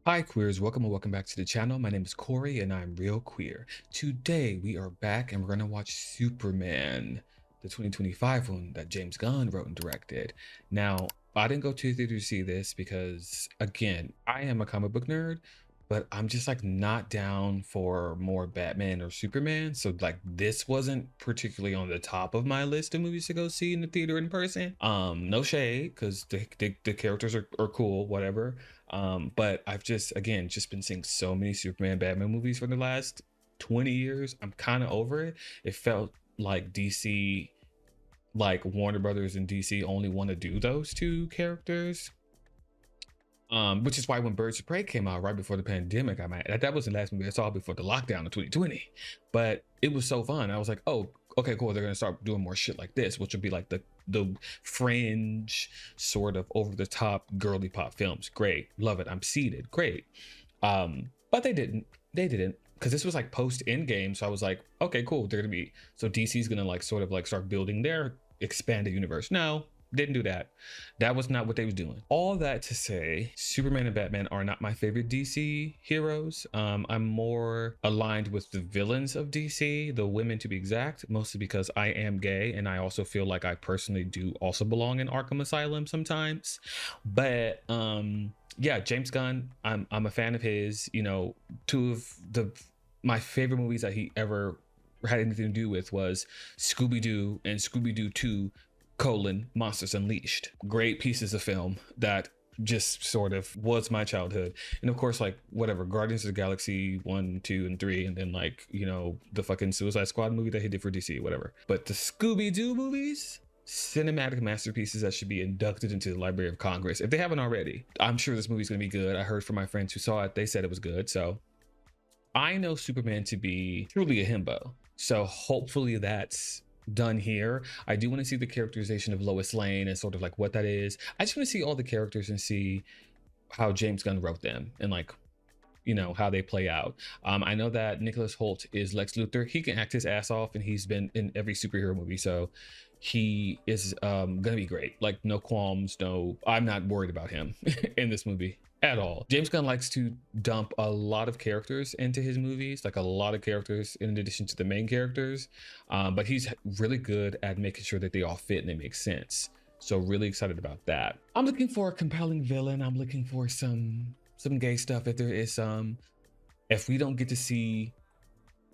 Hi queers, welcome and welcome back to the channel. My name is Corey and I'm real queer. Today we are back and we're gonna watch Superman, the 2025 one that James Gunn wrote and directed. Now, I didn't go to the theater to see this because again, I am a comic book nerd, but I'm just like not down for more Batman or Superman. So like this wasn't particularly on the top of my list of movies to go see in the theater in person. No shade, because the characters are cool, whatever. But I've just been seeing so many Superman Batman movies for the last 20 years. I'm kind of over it. It felt like DC, like Warner Brothers and DC only want to do those two characters. Which is why when Birds of Prey came out right before the pandemic, that was the last movie I saw before the lockdown of 2020. But it was so fun. I was like, oh, okay, cool. They're gonna start doing more shit like this, which would be like the fringe, sort of over the top girly pop films. Great, love it. I'm seated. Great. But they didn't. Because this was like post Endgame, so I was like, okay, cool. They're gonna be DC's gonna like sort of like start building their expanded universe. No, didn't do that. That was not what they was doing. All that to say, Superman and Batman are not my favorite DC heroes. I'm more aligned with the villains of DC, the women to be exact, mostly because I am gay and I also feel like I personally do also belong in Arkham Asylum sometimes. But yeah, James Gunn, I'm a fan of his. You know, two of my favorite movies that he ever had anything to do with was Scooby-Doo and Scooby-Doo 2 : Monsters Unleashed. Great pieces of film that just sort of was my childhood. And of course, like whatever, Guardians of the Galaxy 1, 2, and 3, and then like, you know, the fucking Suicide Squad movie that he did for DC, whatever. But the Scooby-Doo movies, cinematic masterpieces that should be inducted into the Library of Congress if they haven't already. I'm sure this movie's gonna be good. I heard from my friends who saw it, they said it was good. So I know Superman to be truly a himbo. So hopefully that's done here. I do want to see the characterization of Lois Lane and sort of like what that is. I just want to see all the characters and see how James Gunn wrote them and like, you know, how they play out. I know that Nicholas Hoult is Lex Luthor. He can act his ass off and he's been in every superhero movie. So he is gonna be great. Like no qualms, I'm not worried about him in this movie at all. James Gunn likes to dump a lot of characters into his movies, like a lot of characters in addition to the main characters. But he's really good at making sure that they all fit and they make sense. So really excited about that. I'm looking for a compelling villain. I'm looking for some gay stuff if there is some. If we don't get to see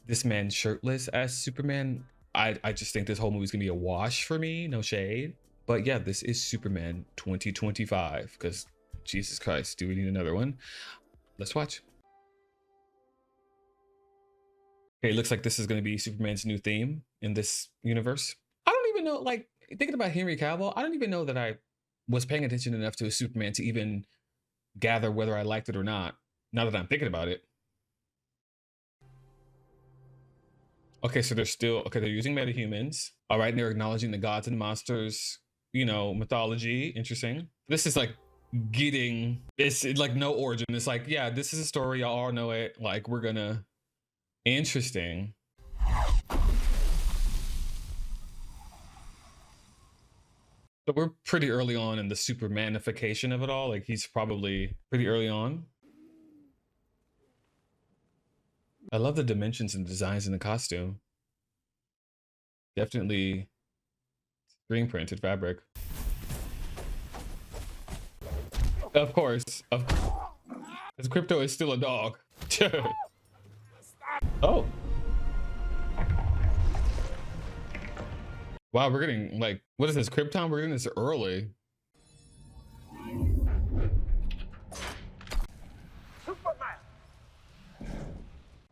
this man shirtless as Superman, I just think this whole movie's gonna be a wash for me, no shade. But yeah, this is Superman 2025, because Jesus Christ, do we need another one? Let's watch. Okay, looks like this is gonna be Superman's new theme in this universe. I don't even know, like thinking about Henry Cavill, I don't even know that I was paying attention enough to Superman to even gather whether I liked it or not, now that I'm thinking about it. Okay, so they're using metahumans. All right, and they're acknowledging the gods and monsters, you know, mythology. Interesting. This is like it's like no origin. It's like, yeah, this is a story. Y'all all know it. Like we're gonna, interesting. So we're pretty early on in the Supermanification of it all. Like he's probably pretty early on. I love the dimensions and designs in the costume. Definitely screen printed fabric. Of course, because Crypto is still a dog. Oh. Wow, we're getting like, what is this, Krypton? We're getting this early. Superman!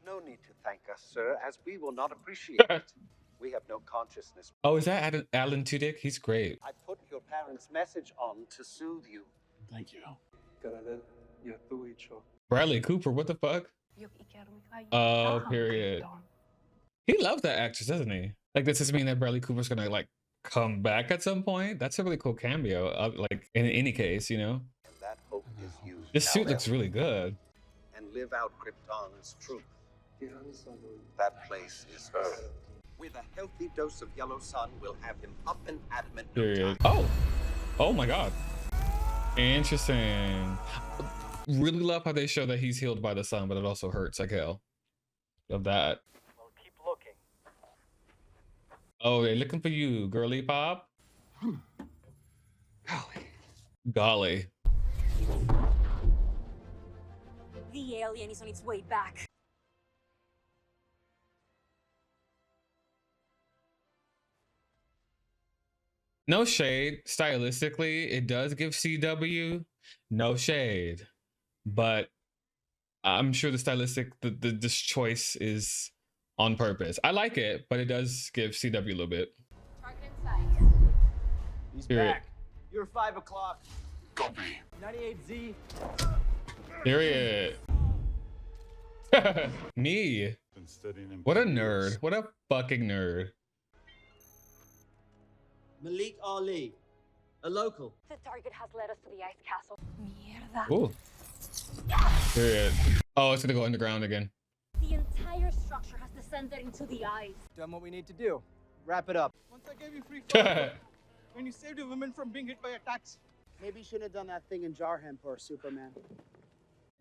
No need to thank us, sir, as we will not appreciate it. We have no consciousness. Oh, is that Alan Tudyk? He's great. I put your parents' message on to soothe you. Thank you. Bradley Cooper, what the fuck? Oh, period. He loves that actress, doesn't he? Like, does this mean that Bradley Cooper's gonna like come back at some point? That's a really cool cameo. Like in any case, you know. And that hope is you. This suit looks really good. And live out Krypton's truth. That place is Earth. With a healthy dose of yellow sun, we'll have him up and at him in no Period. time. Oh my God. Interesting. Really love how they show that he's healed by the sun, but it also hurts like hell. Of that. Well, keep looking. Oh, they're looking for you, girly pop. Golly. The alien is on its way back. No shade. Stylistically, it does give CW no shade, but I'm sure the stylistic, this choice is on purpose. I like it, but it does give CW a little bit. Target in sight. He's Period. back. You're 5 o'clock. Copy. 98Z. Period. Me. What a nerd. What a fucking nerd. Malik Ali, a local. The target has led us to the ice castle. Mierda. Ooh. Period. Oh, it's gonna go underground again. The entire structure has descended into the ice. Done what we need to do. Wrap it up. Once I gave you free food, when you saved your women from being hit by attacks. Maybe you shouldn't have done that thing in Jarheim for Superman.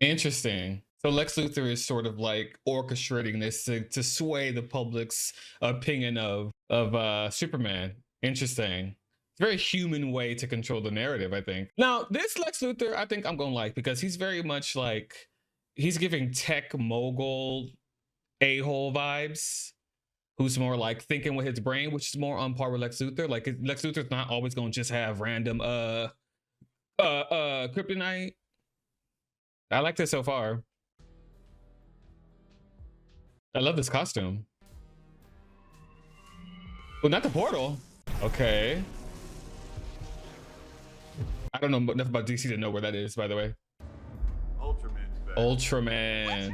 Interesting. So Lex Luthor is sort of like orchestrating this to sway the public's opinion of Superman. Interesting. It's a very human way to control the narrative, I think. Now, this Lex Luthor, I think I'm gonna like, because he's very much like, he's giving tech mogul a-hole vibes, who's more like thinking with his brain, which is more on par with Lex Luthor. Like, Lex Luthor's not always gonna just have random kryptonite. I like this so far. I love this costume. Well, not the portal. Okay. I don't know enough about DC to know where that is, by the way. Ultraman's back. Ultraman.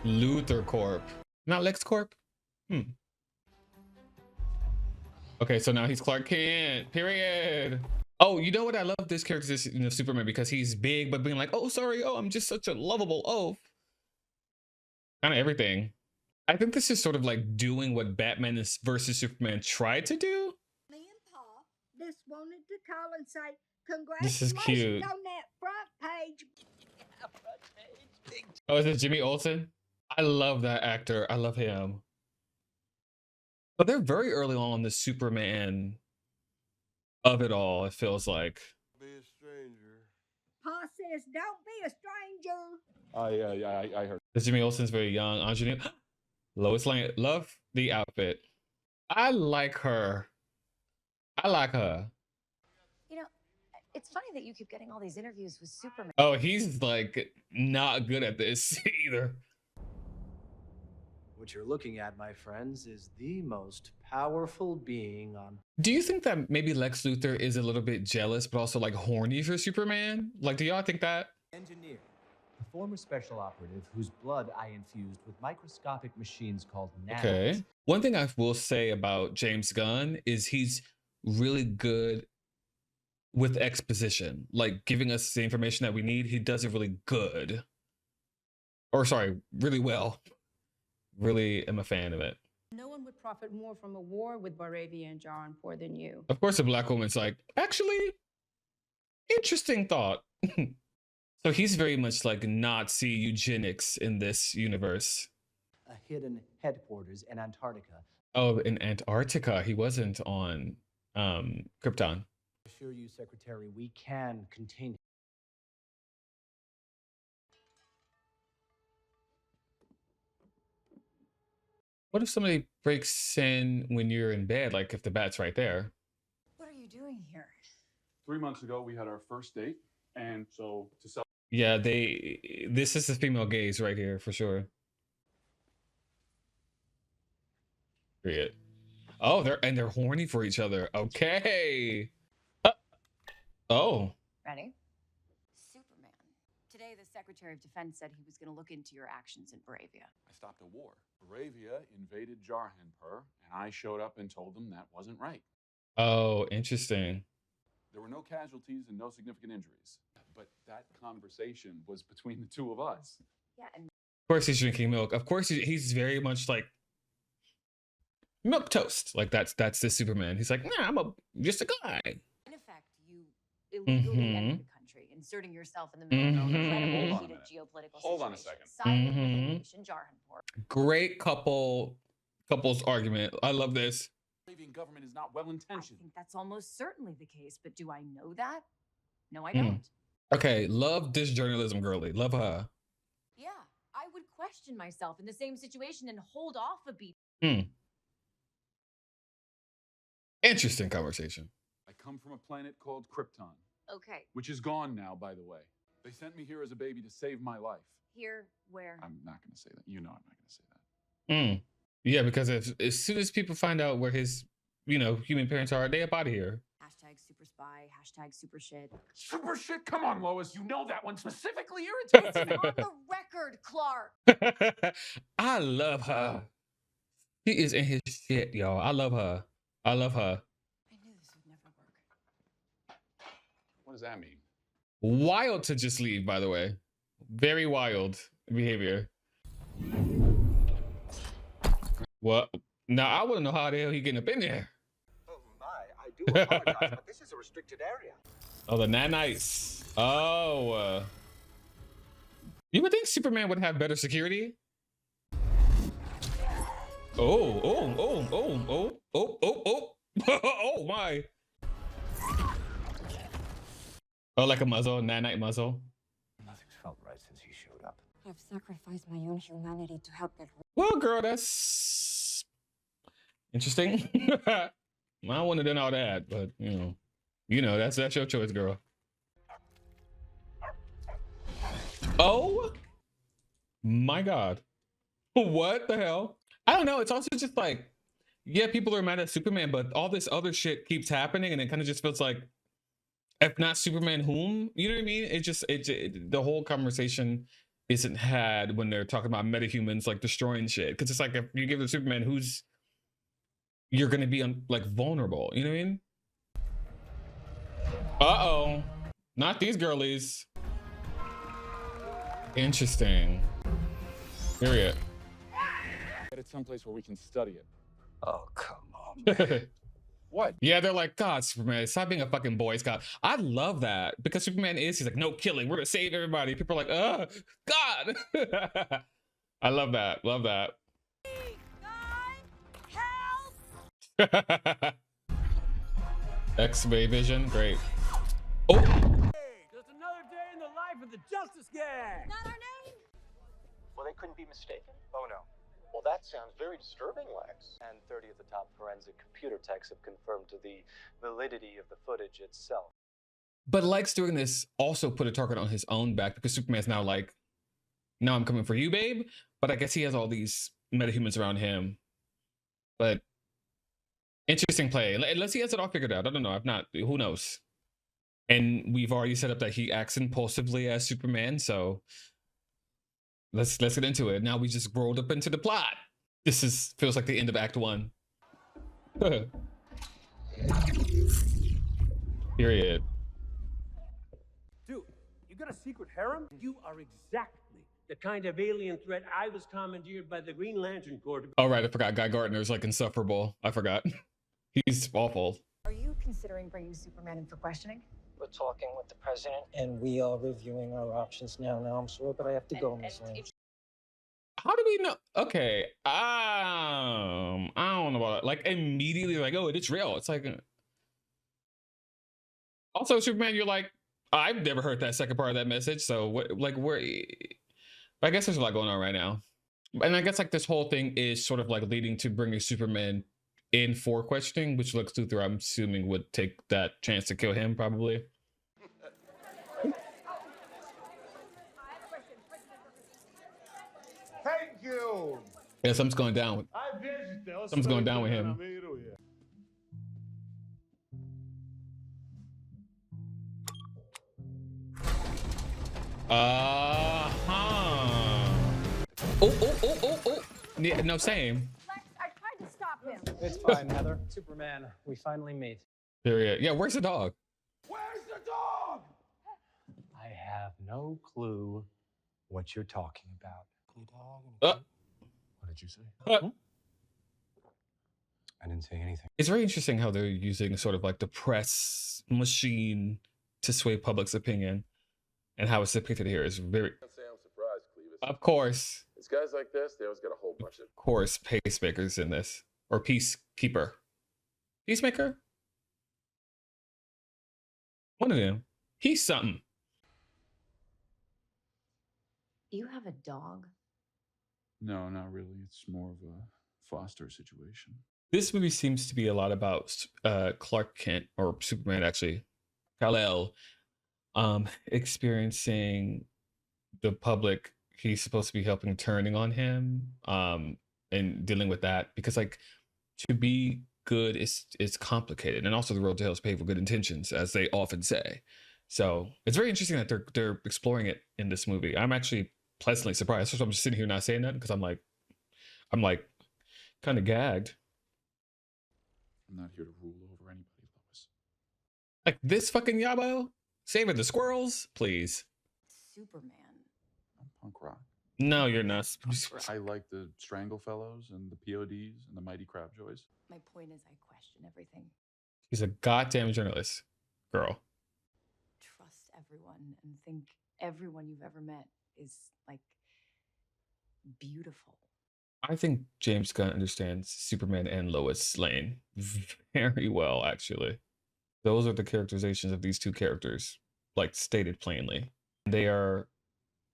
Luthor Corp. Not Lex Corp? Okay, so now he's Clark Kent. Period. Oh, you know what? I love this character, Superman, because he's big, but being like, oh, sorry. Oh, I'm just such a lovable oaf. Kind of everything. I think this is sort of like doing what Batman versus Superman tried to do. Me and Pa just wanted to call and say This is congratulations cute. on that front page. Oh, is it Jimmy Olsen? I love that actor. I love him. But they're very early on the Superman of it all, it feels like. Be a stranger. Pa says, don't be a stranger. I heard. Jimmy Olsen's very young. Ingenue. Lois Lane. Love the outfit. I like her. I like her. You know, it's funny that you keep getting all these interviews with Superman. Oh, he's like not good at this either. What you're looking at, my friends, is the most powerful being on. Do you think that maybe Lex Luthor is a little bit jealous, but also like horny for Superman? Like, do y'all think that? Engineer, a former special operative whose blood I infused with microscopic machines called nanos. Okay. One thing I will say about James Gunn is he's really good with exposition, like giving us the information that we need. He does it really good. Or sorry, really well. Really am a fan of it. No one would profit more from a war with Baravia and Jaranpur than you. Of course, the black woman's like, actually, interesting thought. So he's very much like Nazi eugenics in this universe. A hidden headquarters in Antarctica. Oh, in Antarctica. He wasn't on Krypton. I assure you, Secretary, we can contain it. What if somebody breaks in when you're in bed, like if the bat's right there? What are you doing here? 3 months ago, we had our first date, and so to sell. Yeah, this is the female gaze right here for sure. Period. Oh, they're horny for each other. Okay. Oh. Ready? Superman. Today, the Secretary of Defense said he was going to look into your actions in Baravia. I stopped a war. Baravia invaded Jarhanpur, and I showed up and told them that wasn't right. Oh, interesting. There were no casualties and no significant injuries, but that conversation was between the two of us. Yeah, and Of course he's drinking milk. Of course he's very much like milk toast. Like that's the Superman. He's like, nah, I'm just a guy. in effect, you illegally enter the country, inserting yourself in the middle of an incredibly Hold on a heated minute. geopolitical Hold on a situation, second. siding with the nation Jarhanpur. Great couples argument. I love this. The Arabian government is not well I intentioned. think that's almost certainly the case, but do I know that? No, I don't. Okay, love this journalism girly. Love her. Yeah, I would question myself in the same situation and hold off a beat. Interesting conversation. I come from a planet called Krypton, Okay, which is gone now, by the way. They sent me here as a baby to save my life. here, where? I'm not going to say that. You know I'm not going to say that. Yeah, because as soon as people find out where his, human parents are, they up out of here. Hashtag super spy, hashtag super shit. Super shit? Come on, Lois. You know that one specifically irritates me. On the record, Clark. I love her. She is in his shit, y'all. I love her. I love her. I knew this would never work. What does that mean? Wild to just leave, by the way. Very wild behavior. What? Now I want to know how the hell he getting up in there. Oh my, I do apologize, but this is a restricted area. Oh, the nanites. Oh. You would think Superman would have better security. Oh. Oh my. Oh, like a muzzle, nanite muzzle. Nothing's felt right since he showed up. I've sacrificed my own humanity to help get. Well, girl, that's interesting. I wouldn't have done all that, but that's your choice, girl. Oh my God. What the hell? I don't know. It's also just like, yeah, people are mad at Superman, but all this other shit keeps happening, and it kind of just feels like, if not Superman, whom? You know what I mean? The whole conversation isn't had when they're talking about metahumans like destroying shit. Because it's like, if you give it to Superman, you're gonna be vulnerable. You know what I mean? Uh-oh. Not these girlies. Interesting. Period. Get it someplace where we can study it. Oh, come on. What? Yeah, they're like, God, Superman, stop being a fucking Boy Scout. I love that because Superman he's like, no killing, we're gonna save everybody. People are like, God. I love that. Love that. Help! X-ray vision, great. Oh, Just another day in the life of the Justice Gang. Not our name. Well, they couldn't be mistaken? Oh, no. Well, that sounds very disturbing, Lex. And 30 of the top forensic computer techs have confirmed to the validity of the footage itself. but Lex doing this also put a target on his own back because Superman's now like, no, I'm coming for you, babe. But I guess he has all these metahumans around him. But interesting play. Unless he has it all figured out. I don't know. I've not. Who knows? And we've already set up that he acts impulsively as Superman. So let's get into it. Now we just rolled up into the plot. This feels like the end of Act 1. Period. Dude, you got a secret harem? You are exactly the kind of alien threat I was commandeered by the Green Lantern Corps to... All right, I forgot. Guy Gardner's like insufferable. I forgot. He's awful. Are you considering bringing Superman in for questioning? We're talking with the president, and we are reviewing our options now. Now, I'm sorry, but I have to go, Miss Lane. How do we know? Okay, I don't know about it. Like immediately, like, oh, it's real. It's like, also Superman, you're like, I've never heard that second part of that message. So what? Like, where? I guess there's a lot going on right now, and I guess like this whole thing is sort of like leading to bringing Superman in for questioning, which Lex Luthor, I'm assuming, would take that chance to kill him probably. Thank you! Yeah, something's going down. Something's going down with him. Oh. Yeah, no, same. Lex, I tried to stop him. It's fine, Heather. Superman, we finally meet. Period. Yeah, where's the dog? Where's the dog? I have no clue what you're talking about. What did you say? I didn't say anything. It's very interesting how they're using sort of like the press machine to sway public's opinion, and how it's depicted here is very, Can't say I'm surprised, Clevis. of course, It's guys like this, they always got a whole bunch of pacemakers in this, or peacekeeper, peacemaker, one of them. He's something. You have a dog? No, not really. It's more of a foster situation. This movie seems to be a lot about Clark Kent, or Superman actually, Kal-El, experiencing the public he's supposed to be helping turning on him, and dealing with that, because like to be good is complicated, and also the road to hell is paved with good intentions, as they often say. So it's very interesting that they're exploring it in this movie. I'm actually pleasantly surprised. So I'm just sitting here not saying that because I'm like kind of gagged. I'm not here to rule over anybody, Lois. Like this fucking yabo saving the squirrels, please. Superman. I'm punk rock. No, you're not. I like the Strangle Fellows and the PODs and the Mighty Crabjoys. My point is, I question everything. He's a goddamn journalist, girl. Trust everyone and think everyone you've ever met is like beautiful. I think James Gunn understands Superman and Lois Lane very well, actually. Those are the characterizations of these two characters, like stated plainly. They are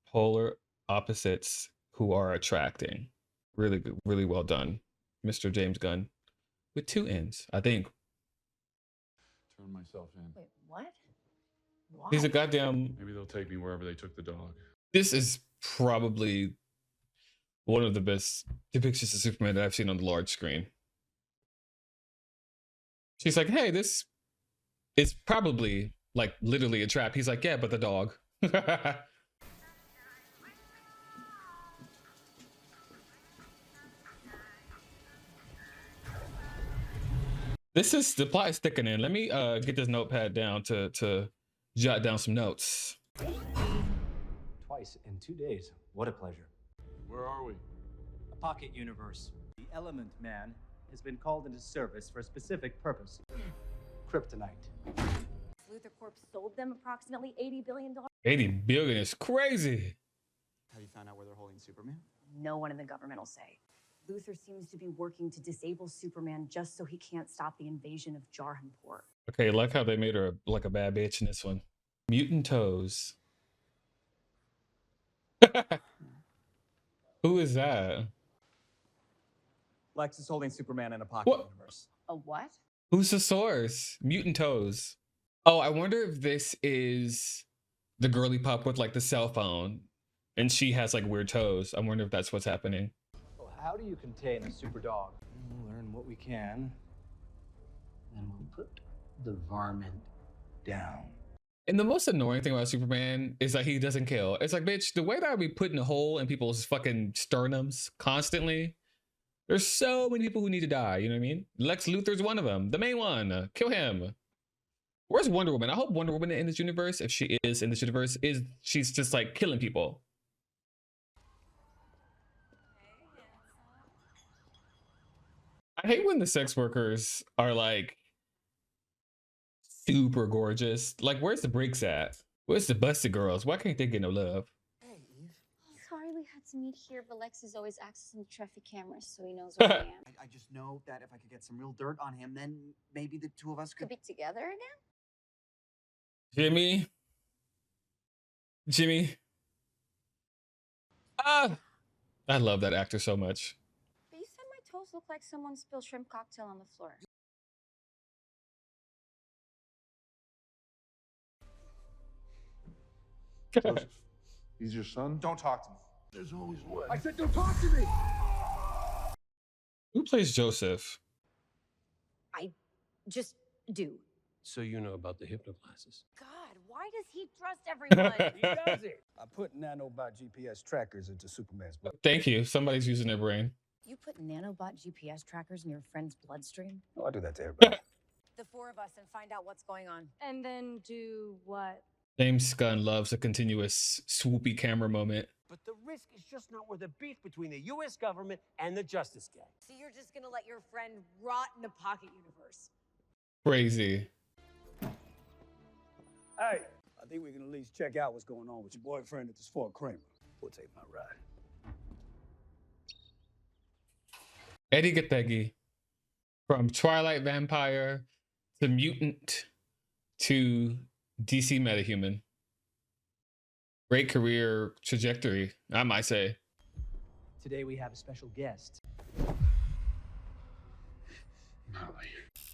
polar opposites who are attracting. Really good, really well done, Mr. James Gunn, with two ends, I think. Turn myself in. Wait, what? Why? He's a goddamn... Maybe they'll take me wherever they took the dog. This is probably one of the best depictions of Superman that I've seen on the large screen. She's like, hey, this is probably like literally a trap. He's like, yeah, but the dog. This is, the plot is thickening. Let me get this notepad down to jot down some notes. Twice in 2 days. What a pleasure. Where are we? A pocket universe. The Element Man has been called into service for a specific purpose. Kryptonite. Luthor Corp sold them approximately $80 billion. 80 billion is crazy. Have you found out where they're holding Superman? No one in the government will say. Luthor seems to be working to disable Superman just so he can't stop the invasion of Jarhanpur. Okay, like how they made her like a bad bitch in this one. Mutant Toes. Who is that? Lex is holding Superman in a pocket universe. A what? Who's the source? Mutant Toes. Oh, I wonder if this is the girly pup with like the cell phone and she has like weird toes. I wonder if that's what's happening. Well, how do you contain a super dog? We'll learn what we can, and we'll put the varmint down. And the most annoying thing about Superman is that he doesn't kill. It's like, bitch, the way that I be putting a hole in people's fucking sternums constantly, there's so many people who need to die, you know what I mean? Lex Luthor's one of them, the main one. Kill him. Where's Wonder Woman? I hope Wonder Woman in this universe, if she is in this universe, she's just like killing people. I hate when the sex workers are like super gorgeous. Like, where's the breaks at? Where's the busted girls? Why can't they get no love? Hey, Eve. Sorry we had to meet here, but Lex is always accessing the traffic cameras, so he knows where I am. I just know that if I could get some real dirt on him, then maybe the two of us Could be together again? Jimmy. Ah, I love that actor so much. But you said my toes look like someone spilled shrimp cocktail on the floor. Joseph, he's your son? Don't talk to me. There's always one. I said don't talk to me! Who plays Joseph? I just do. So you know about the hypnoglasses. God, why does he trust everyone? He does it. I put nanobot GPS trackers into Superman's blood. Thank you. Somebody's using their brain. You put nanobot GPS trackers in your friend's bloodstream? Oh, I do that to everybody. The four of us and find out what's going on. And then do what? James Gunn loves a continuous swoopy camera moment. But the risk is just not worth a beef between the U.S. government and the Justice Gang. So you're just gonna let your friend rot in a pocket universe? Crazy. Hey, I think we can at least check out what's going on with your boyfriend at this Fort Kramer. We'll take my ride. Eddie Gathegi, from Twilight Vampire to Mutant to DC Metahuman. Great career trajectory, I might say. Today we have a special guest. Molly.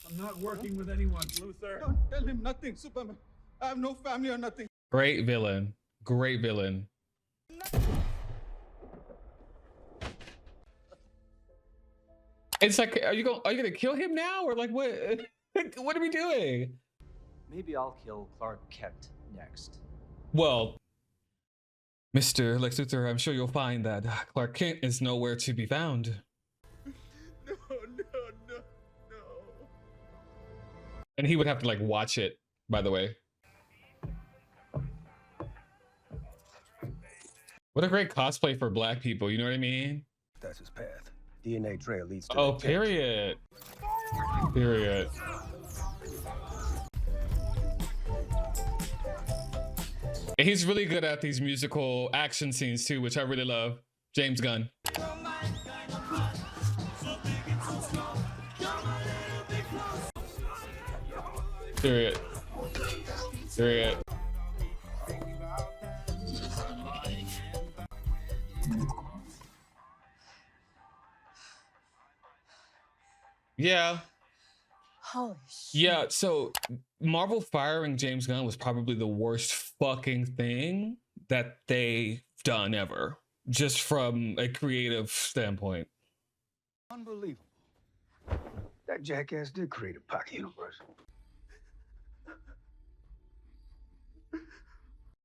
I'm not working with anyone, Luther. Don't tell him nothing, Superman. I have no family or nothing. Great villain. Great villain. It's like, are you gonna kill him now, or like what? What are we doing? Maybe I'll kill Clark Kent next. Well, Mr. Lex Luthor, I'm sure you'll find that Clark Kent is nowhere to be found. No. And he would have to like watch it, by the way. What a great cosplay for Black people, you know what I mean? That's his path. DNA trail leads to Oh, period. Period. And he's really good at these musical action scenes too, which I really love. James Gunn. Period. Period. Yeah. Holy shit. Yeah, so Marvel firing James Gunn was probably the worst fucking thing that they've done ever, just from a creative standpoint. Unbelievable. That jackass did create a pocket universe.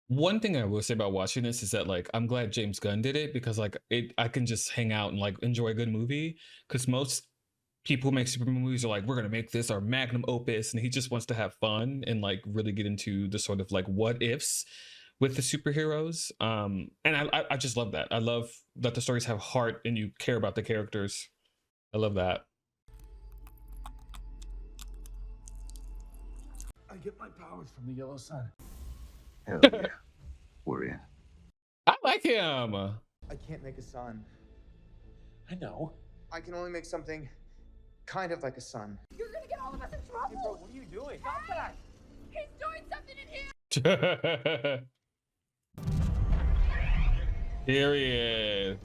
One thing I will say about watching this is that like I'm glad James Gunn did it, because like I can just hang out and like enjoy a good movie, because most people who make Superman movies are like, we're gonna make this our magnum opus, and he just wants to have fun and like really get into the sort of like what ifs with the superheroes. And I just love that. I love that the stories have heart and you care about the characters. I love that. I get my powers from the yellow sun. Hell yeah. We're in. I like him. I can't make a sun. I know. I can only make something kind of like a sun. You're gonna get all of us in trouble. Hey, bro, what are you doing? Stop that. He's doing something in here. Period.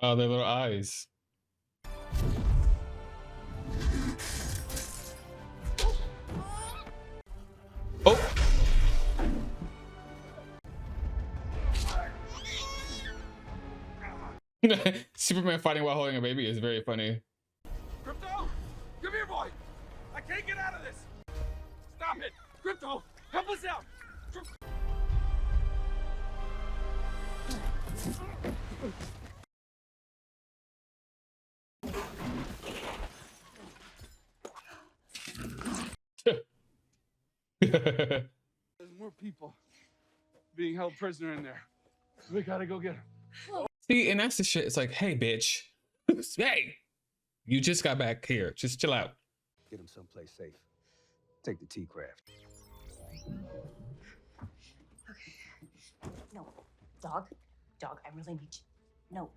Oh, their little eyes. Oh. Superman fighting while holding a baby is very funny. Crypto! Come here, boy! I can't get out of this! Stop it! Crypto! Help us out! There's more people being held prisoner in there. We gotta go get them. See, and that's the shit. It's like, hey, bitch. Hey, you just got back here. Just chill out. Get him someplace safe. Take the T-Craft. Okay. No. Dog, I really need you. No.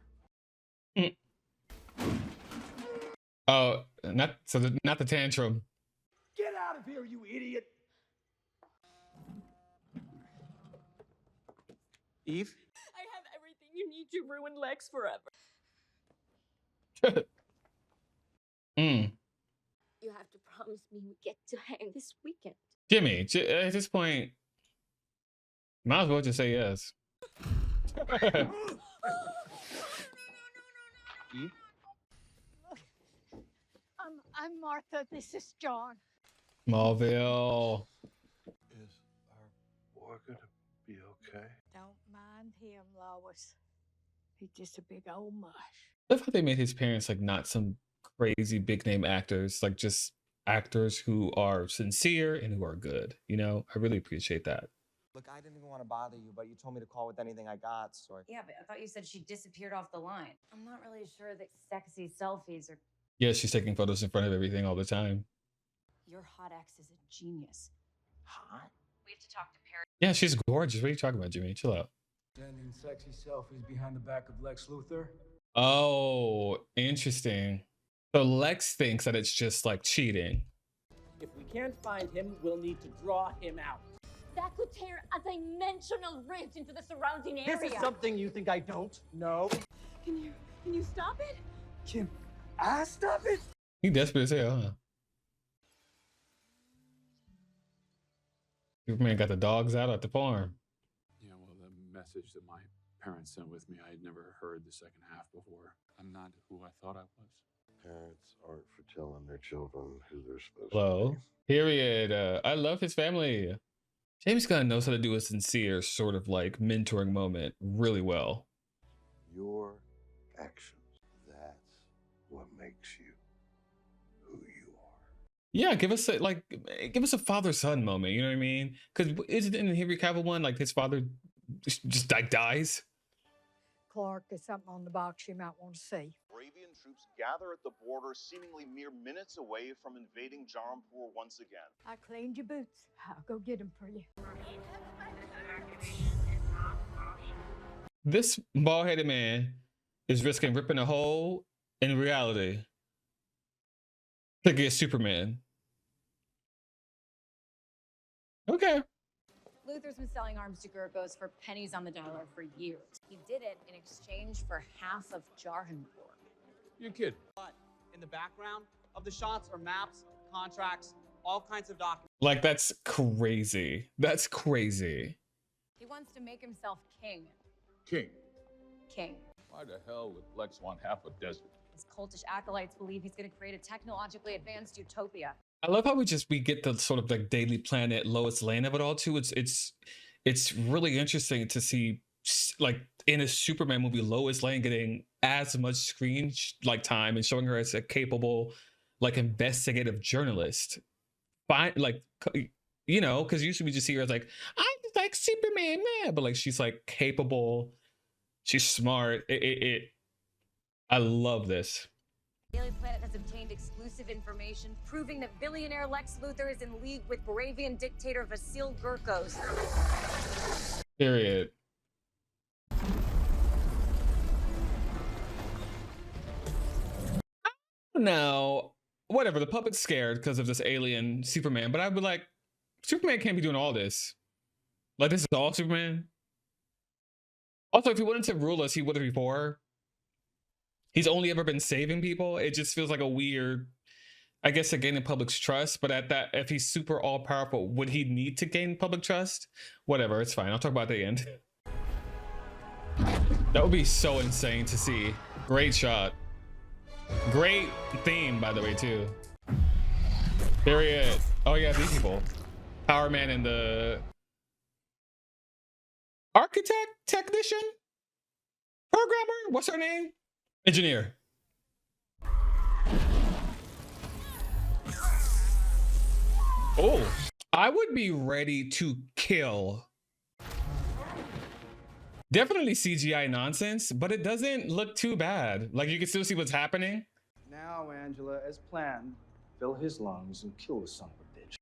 Oh, not the tantrum. Get out of here, you idiot! Eve? I have everything you need to ruin Lex forever. You have to promise me we get to hang this weekend. Jimmy, at this point, might as well just say yes. Eve? I'm Martha. This is John. Smallville. Is our boy gonna be okay? Don't mind him, Lois. He's just a big old mush. I love how they made his parents like not some crazy big name actors, like just actors who are sincere and who are good. You know, I really appreciate that. Look, I didn't even want to bother you, but you told me to call with anything I got, so Yeah, but I thought you said she disappeared off the line. I'm not really sure that sexy selfies are Yeah, she's taking photos in front of everything all the time. Your hot ex is a genius. Hot? We have to talk to Perry. Yeah, she's gorgeous. What are you talking about, Jimmy? Chill out. Sending sexy selfies behind the back of Lex Luthor? Oh, interesting. So Lex thinks that it's just like cheating. If we can't find him, we'll need to draw him out. That could tear a dimensional rift into the surrounding area. This is something you think I don't know. Can you stop it? Can I stop it? He desperate as hell, huh? Superman got the dogs out at the farm. Yeah, well, the message that my parents sent with me, I had never heard the second half before. I'm not who I thought I was. Parents aren't for telling their children who they're supposed Hello. to be. Period. I love his family. James Gunn knows how to do a sincere sort of like mentoring moment really well. Your actions, that's what makes you who you are. Yeah, give us a father-son moment. You know what I mean? Because isn't in the Henry Cavill one like his father just like dies? Clark, there's something on the box you might want to see. Moravian troops gather at the border, seemingly mere minutes away from invading Jarampur once again. I cleaned your boots. I'll go get them for you. This bald-headed man is risking ripping a hole in reality to get Superman. Okay. Luther's been selling arms to Gurgos for pennies on the dollar for years. He did it in exchange for half of Jarhanpur. You kid. But in the background of the shots are maps, contracts, all kinds of documents. Like, that's crazy. That's crazy. He wants to make himself king. King. King. Why the hell would Lex want half a desert? His cultish acolytes believe he's going to create a technologically advanced utopia. I love how we get the sort of like Daily Planet Lois Lane of it all too. It's really interesting to see like in a Superman movie Lois Lane getting as much screen time and showing her as a capable like investigative journalist. Fine, like you know, because usually we just see her as like I'm just like Superman, man, but like she's like capable, she's smart. I love this. Daily Planet has obtained exclusive information proving that billionaire Lex Luthor is in league with Moravian dictator Vasil Gurkos. Period. Now, whatever, the puppet's scared because of this alien Superman, but I'd be like, Superman can't be doing all this. Like, this is all Superman? Also, if he wanted to rule us, he would have before. He's only ever been saving people. It just feels like a weird, I guess, to gain the public's trust. But at that, if he's super all powerful, would he need to gain public trust? Whatever, it's fine. I'll talk about it at the end. That would be so insane to see. Great shot. Great theme, by the way, too. Period. Oh yeah, these people. Power Man and the architect, technician, programmer. What's her name? Engineer. Oh, I would be ready to kill. Definitely CGI nonsense, but it doesn't look too bad. Like you can still see what's happening. Now, Angela, as planned, fill his lungs and kill the son of a bitch.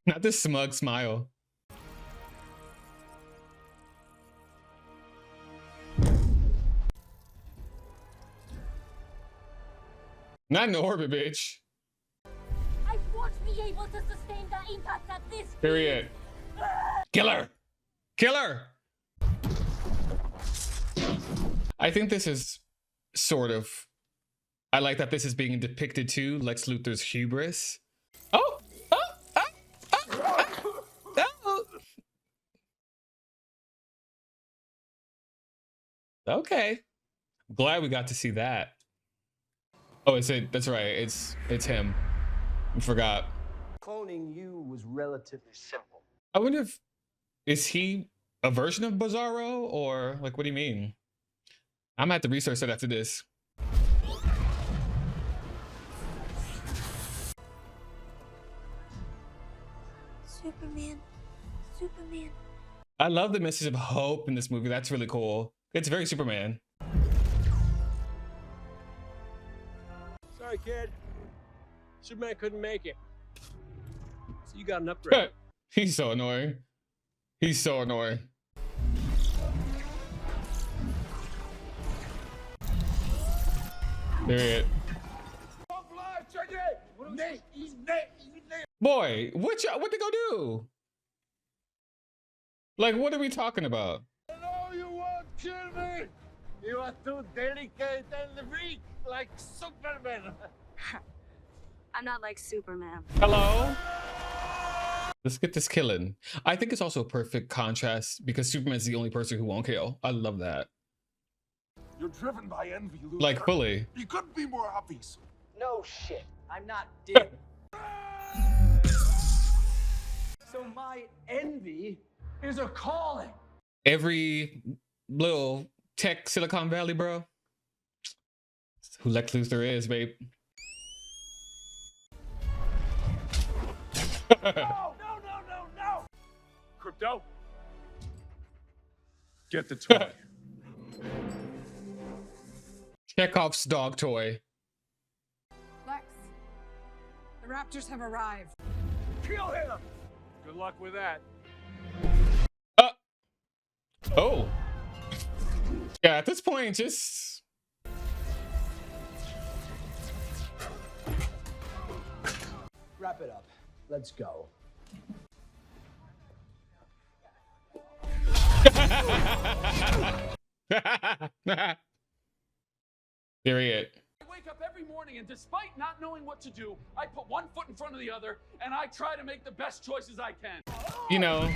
Not this smug smile. Not in orbit, bitch. I won't be able to sustain the impact at this speed. Period. Killer. Killer. I think this is sort of, I like that this is being depicted too, Lex Luthor's hubris. Oh, okay. Glad we got to see that. Oh, it's it. That's right. It's him. I forgot. Cloning you was relatively simple. I wonder if, is he a version of Bizarro or like, what do you mean? I'm gonna have to research that after this. Superman. Superman. I love the message of hope in this movie. That's really cool. It's very Superman. Sorry, kid. Superman couldn't make it. So you got an upgrade. He's so annoying. He's so annoying. There he is. Boy, what they gonna do? Like, what are we talking about? No, you won't kill me. You are too delicate and weak, like Superman. I'm not like Superman. Hello? Let's get this killing. I think it's also a perfect contrast because Superman's the only person who won't kill. I love that. You're driven by envy, Luther. Like, fully. You couldn't be more obvious. No shit. I'm not dim. So my envy is a calling. Every little tech Silicon Valley, bro. Who Lex Luthor is, babe. No! Crypto? Get the toy. Chekhov's dog toy. Lex, the Raptors have arrived. Kill him! Good luck with that. Oh. Yeah, at this point, just... Wrap it up. Let's go. Period. I wake up every morning and despite not knowing what to do, I put one foot in front of the other and I try to make the best choices I can. You know.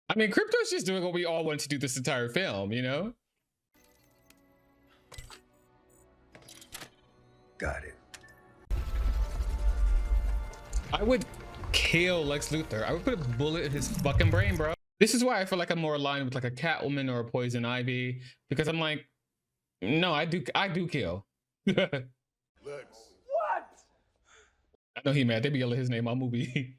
I mean, Crypto's just doing what we all want to do this entire film, you know? Got it. I would kill Lex Luthor. I would put a bullet in his fucking brain, bro. This is why I feel like I'm more aligned with like a Catwoman or a Poison Ivy, because I'm like, no, I do kill. Lex. What? I know he mad. They be yelling his name all movie.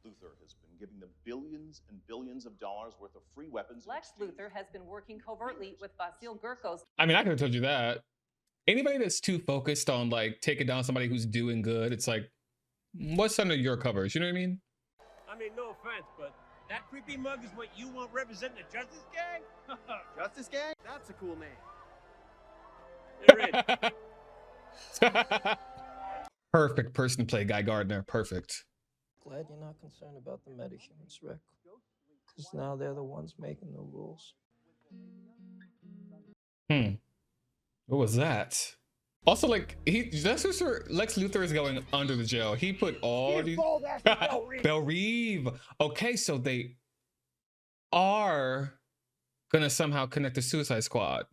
Luthor has been giving them billions and billions of dollars worth of free weapons. Lex Luthor has been working covertly with Vasil Gurkos. I mean, I could have told you that. Anybody that's too focused on like taking down somebody who's doing good, it's like, what's under your covers? You know what I mean? I mean, no offense, but that creepy mug is what you want representing the Justice Gang? Justice Gang? That's a cool name. There is. Perfect person to play Guy Gardner. Perfect. Glad you're not concerned about the metahumans, Rick. Because now they're the ones making the rules. What was that? Also, like, Lex Luthor is going under the jail. He put all these... Belle Reeve. Okay, so they are gonna somehow connect the Suicide Squad.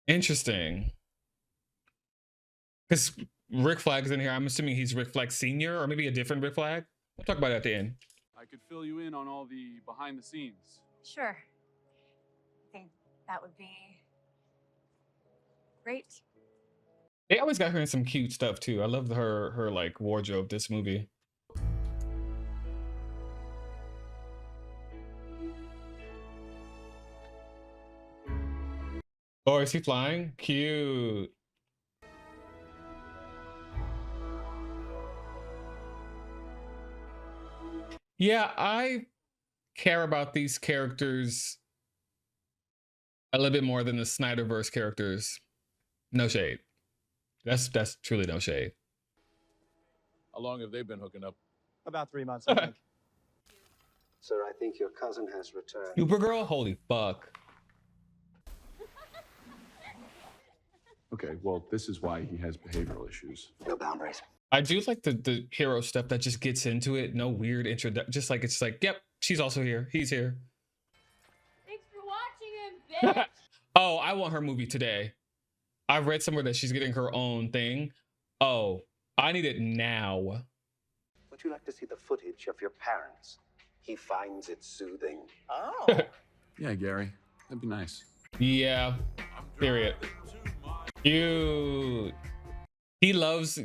Interesting. Because Rick Flag's in here. I'm assuming he's Rick Flag Sr. or maybe a different Rick Flag. We'll talk about it at the end. I could fill you in on all the behind the scenes. Sure. I think that would be great. They always got her in some cute stuff too. I love her like wardrobe this movie. Oh, is he flying? Cute. Yeah, I care about these characters a little bit more than the Snyderverse characters. No shade. That's truly no shade. How long have they been hooking up? About 3 months, I think. Sir, I think your cousin has returned. Supergirl? Holy fuck. Okay, well, this is why he has behavioral issues. No boundaries. I do like the hero stuff that just gets into it. No weird introduction. Just like, it's like, yep, she's also here. He's here. Thanks for watching him, bitch. Oh, I want her movie today. I've read somewhere that she's getting her own thing. Oh, I need it now. Would you like to see the footage of your parents? He finds it soothing. Oh. Yeah, Gary, that'd be nice. Yeah, period. Cute. He loves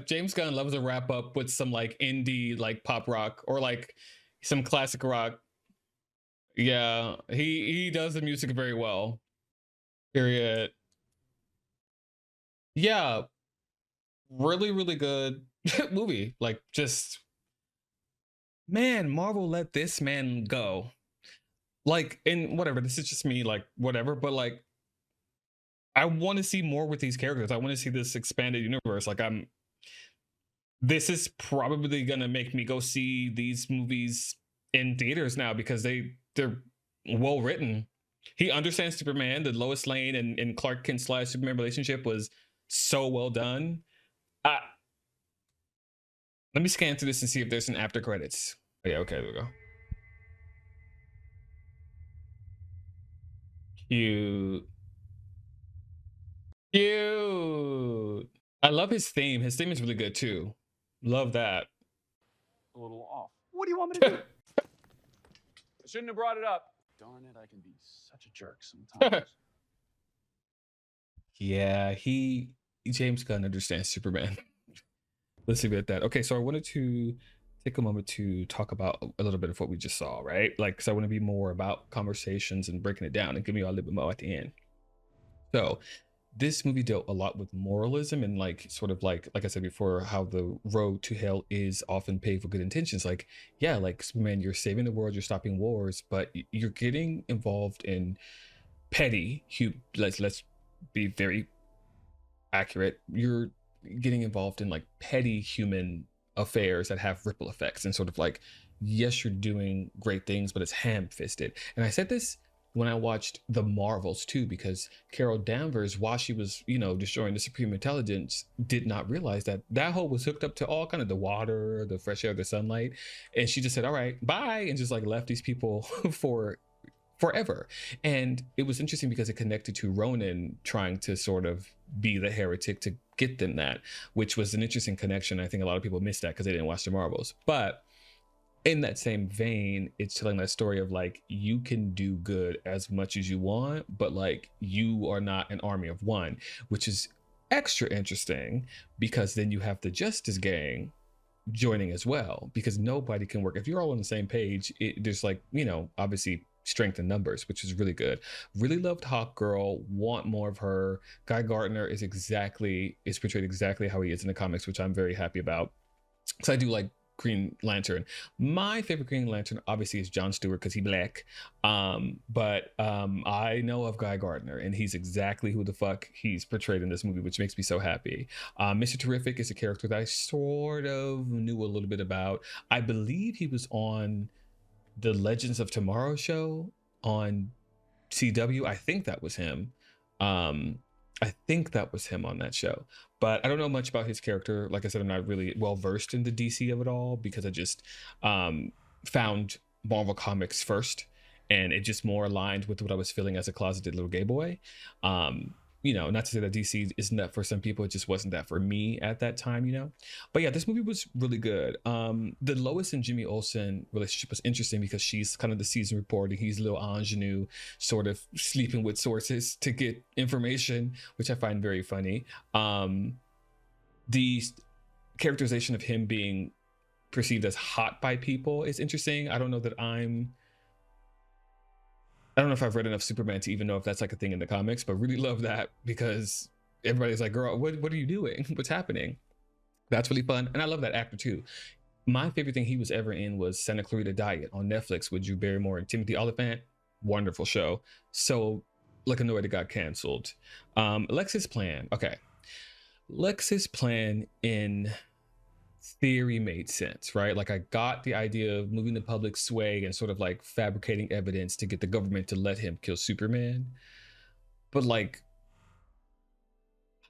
James Gunn loves to wrap up with some like indie like pop rock or like some classic rock. Yeah, he does the music very well. Period. Yeah, really really good movie. Like just man, Marvel let this man go. Like and whatever, this is just me like whatever, but like I want to see more with these characters. I want to see this expanded universe. Like this is probably gonna make me go see these movies in theaters now because they're well written. He understands Superman. The Lois Lane and Clark Kent / Superman relationship was so well done. Let me scan through this and see if there's an after credits. Oh, yeah, okay, there we go. Cute. Cute. I love his theme. His theme is really good too. Love that. A little off. What do you want me to do? I shouldn't have brought it up. Darn it, I can be such a jerk sometimes. Yeah, James Gunn understands Superman. Let's leave it at that. Okay, so I wanted to take a moment to talk about a little bit of what we just saw, right? Like, because I want to be more about conversations and breaking it down and giving you all a little bit more at the end. So this movie dealt a lot with moralism and like sort of like I said before, how the road to hell is often paved with good intentions. Like, yeah, like Superman, you're saving the world, you're stopping wars, but you're getting involved in petty. Let's be very accurate. You're getting involved in like petty human affairs that have ripple effects and sort of like, yes, you're doing great things, but it's ham-fisted. And I said this when I watched The Marvels too, because Carol Danvers, while she was, destroying the Supreme Intelligence, did not realize that that hole was hooked up to all kind of the water, the fresh air, the sunlight. And she just said, all right, bye. And just like left these people for forever. And it was interesting because it connected to Ronan trying to sort of be the heretic to get them that, which was an interesting connection. I think a lot of people missed that because they didn't watch the Marvels. But in that same vein, it's telling that story of like, you can do good as much as you want, but like you are not an army of one, which is extra interesting because then you have the Justice Gang joining as well, because nobody can work if you're all on the same page. There's like, obviously strength in numbers, which is really good. Really loved Hawk Girl, want more of her. Guy Gardner is portrayed exactly how he is in the comics, which I'm very happy about. So I do like Green Lantern. My favorite Green Lantern obviously is John Stewart because he's black. But I know of Guy Gardner and he's exactly who the fuck he's portrayed in this movie, which makes me so happy. Mr. Terrific is a character that I sort of knew a little bit about. I believe he was on the Legends of Tomorrow show on CW. I think that was him. I think that was him on that show, but I don't know much about his character. Like I said, I'm not really well versed in the DC of it all because I just found Marvel Comics first, and it just more aligned with what I was feeling as a closeted little gay boy. Not to say that DC isn't that for some people, it just wasn't that for me at that time, But yeah, this movie was really good. The Lois and Jimmy Olsen relationship was interesting because she's kind of the season reporter. He's a little ingenue, sort of sleeping with sources to get information, which I find very funny. The characterization of him being perceived as hot by people is interesting. I don't know if I've read enough Superman to even know if that's like a thing in the comics, but really love that because everybody's like, girl, what are you doing? What's happening? That's really fun. And I love that actor too. My favorite thing he was ever in was Santa Clarita Diet on Netflix with Drew Barrymore and Timothy Olyphant. Wonderful show. So like annoyed it got canceled. Lex's plan. Okay. Lex's plan in theory made sense, right? Like I got the idea of moving the public sway and sort of like fabricating evidence to get the government to let him kill Superman. But like,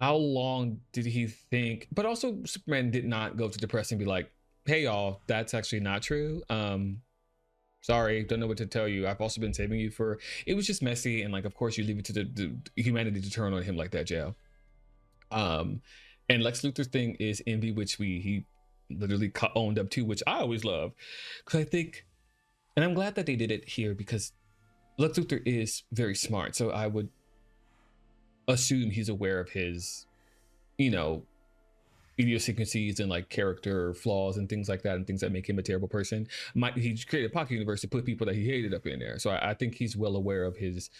how long did he think? But also Superman did not go to the press and be like, hey y'all, that's actually not true. Sorry, don't know what to tell you. I've also been saving you for, it was just messy. And like, of course you leave it to the humanity to turn on him like that, jail. And Lex Luthor's thing is envy, which he literally owned up to, which I always love, because I think, and I'm glad that they did it here because Lex Luthor is very smart, so I would assume he's aware of his idiosyncrasies and like character flaws and things like that, and things that make him a terrible person. He created a pocket universe to put people that he hated up in there. So I think he's well aware of his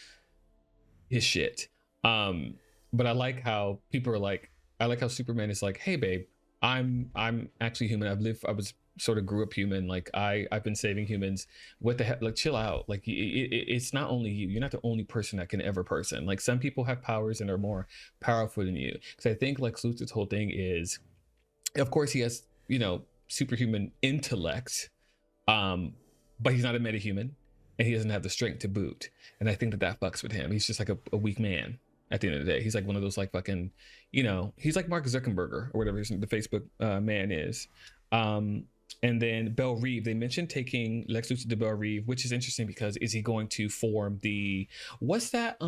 shit. But I like how people are like, I like how Superman is like, hey babe, I'm actually human. I was sort of grew up human. Like I've been saving humans. What the heck? Like chill out. Like it's not only you. You're not the only person that can ever person. Like some people have powers and are more powerful than you. Because I think like Luthor's whole thing is, of course he has, you know, superhuman intellect, but he's not a metahuman, and he doesn't have the strength to boot. And I think that that fucks with him. He's just like a weak man at the end of the day. He's like one of those like fucking, you know, he's like Mark Zuckerberg or whatever the Facebook man is. And then Belle Reve, they mentioned taking Lex Luthor to Belle Reve, which is interesting because is he going to form the, what's that?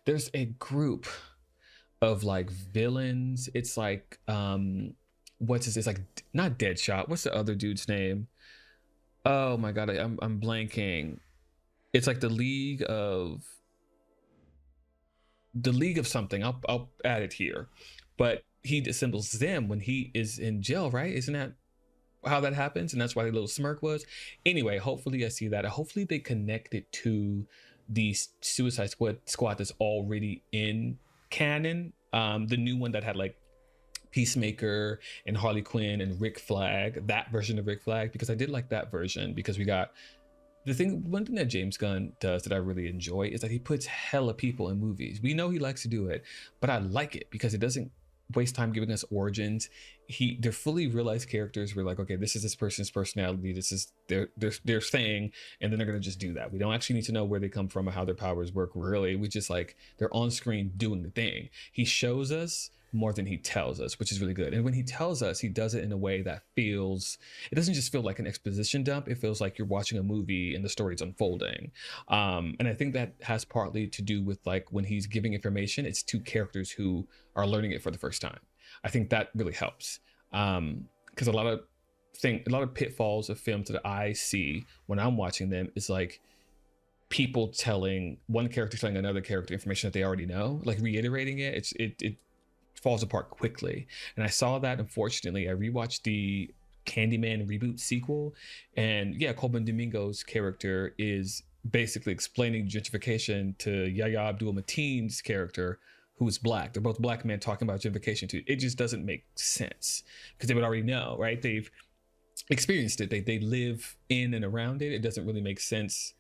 There's a group of like villains. It's like, what's this? It's like not Deadshot. What's the other dude's name? Oh my God, I'm blanking. It's like the League of something. I'll add it here. But he dissembles them when he is in jail, right? Isn't that how that happens? And that's why the little smirk was. Anyway, hopefully I see that. Hopefully they connect it to the Suicide Squad that's already in canon. The new one that had like Peacemaker and Harley Quinn and Rick Flag, that version of Rick Flag, because I did like that version because we got one thing that James Gunn does that I really enjoy is that he puts hella people in movies. We know he likes to do it, but I like it because it doesn't waste time giving us origins. They're fully realized characters. We're like, okay, this is this person's personality, this is their thing, and then they're gonna just do that. We don't actually need to know where they come from or how their powers work, really. We just like they're on screen doing the thing. He shows us more than he tells us, which is really good. And when he tells us, he does it in a way that feels, it doesn't just feel like an exposition dump. It feels like you're watching a movie and the story's unfolding. And I think that has partly to do with like when he's giving information, it's to characters who are learning it for the first time. I think that really helps. Because a lot of pitfalls of films that I see when I'm watching them is like people telling one character telling another character information that they already know, like reiterating it. It falls apart quickly. And I saw that, unfortunately. I rewatched the Candyman reboot sequel, and yeah, Colman Domingo's character is basically explaining gentrification to Yahya Abdul-Mateen's character, who is black. They're both black men talking about gentrification too. It just doesn't make sense because they would already know, right? They've experienced it. They live in and around it. It doesn't really make sense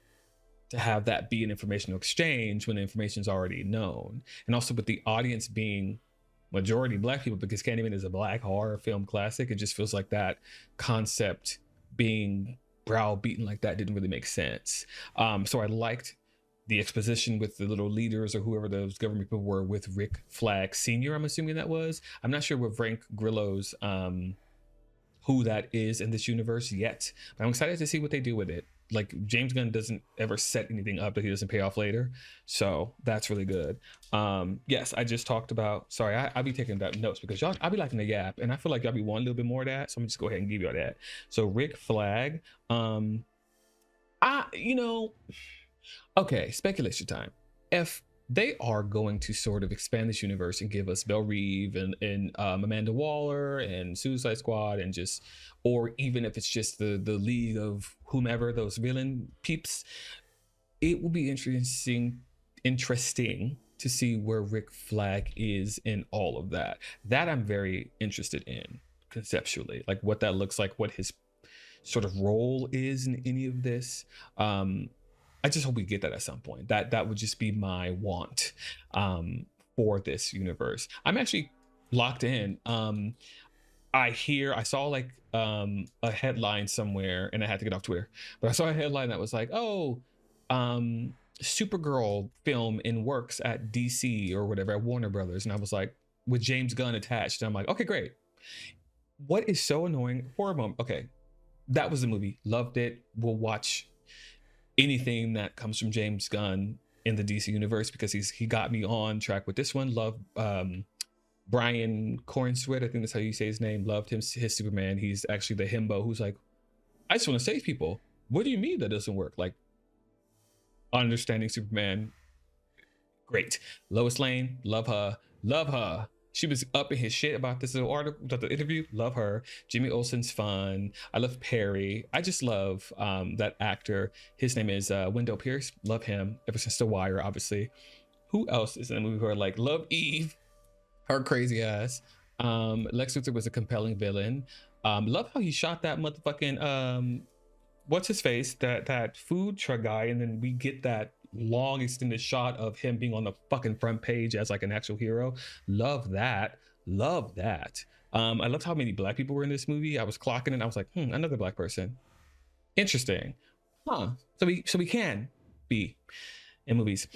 to have that be an informational exchange when the information is already known. And also with the audience being majority black people, because Candyman is a black horror film classic, it just feels like that concept being browbeaten like that didn't really make sense. So I liked the exposition with the little leaders or whoever those government people were with Rick Flag Sr., I'm assuming that was. I'm not sure what Frank Grillo's who that is in this universe yet, but I'm excited to see what they do with it. Like James Gunn doesn't ever set anything up that he doesn't pay off later, so that's really good. Yes, I just talked about, sorry, I'll be taking that notes because y'all, I'll be liking the yap, and I feel like y'all be wanting a little bit more of that, so I'm gonna just go ahead and give y'all that. So Rick Flag, okay, speculation time. If they are going to sort of expand this universe and give us Belle Reve and Amanda Waller and Suicide Squad and just, or even if it's just the League of whomever, those villain peeps, it will be interesting to see where Rick Flag is in all of that. That I'm very interested in conceptually, like what that looks like, what his sort of role is in any of this. I just hope we get that at some point. That would just be my want for this universe. I'm actually locked in. I saw like a headline somewhere, and I had to get off Twitter, but I saw a headline that was like, oh, Supergirl film in works at DC or whatever, at Warner Brothers. And I was like, with James Gunn attached. And I'm like, okay, great. What is so annoying for a moment? Okay, that was the movie. Loved it. We'll watch anything that comes from James Gunn in the DC universe because he got me on track with this one. Love Brian Corenswet, I think that's how you say his name. Loved his Superman. He's actually the himbo who's like, I just want to save people. What do you mean that doesn't work? Like, understanding Superman, great. Lois Lane, love her. She was up in his shit about this little article, about the interview. Love her. Jimmy Olsen's fun. I love Perry. I just love that actor. His name is Wendell Pierce. Love him ever since The Wire, obviously. Who else is in the movie who are like, love Eve, her crazy ass. Lex Luthor was a compelling villain. Love how he shot that motherfucking what's his face, that food truck guy, and then we get that long extended shot of him being on the fucking front page as like an actual hero. Love that. Love that. I loved how many black people were in this movie. I was clocking it. I was like, another black person. Interesting. Huh. So we can be in movies.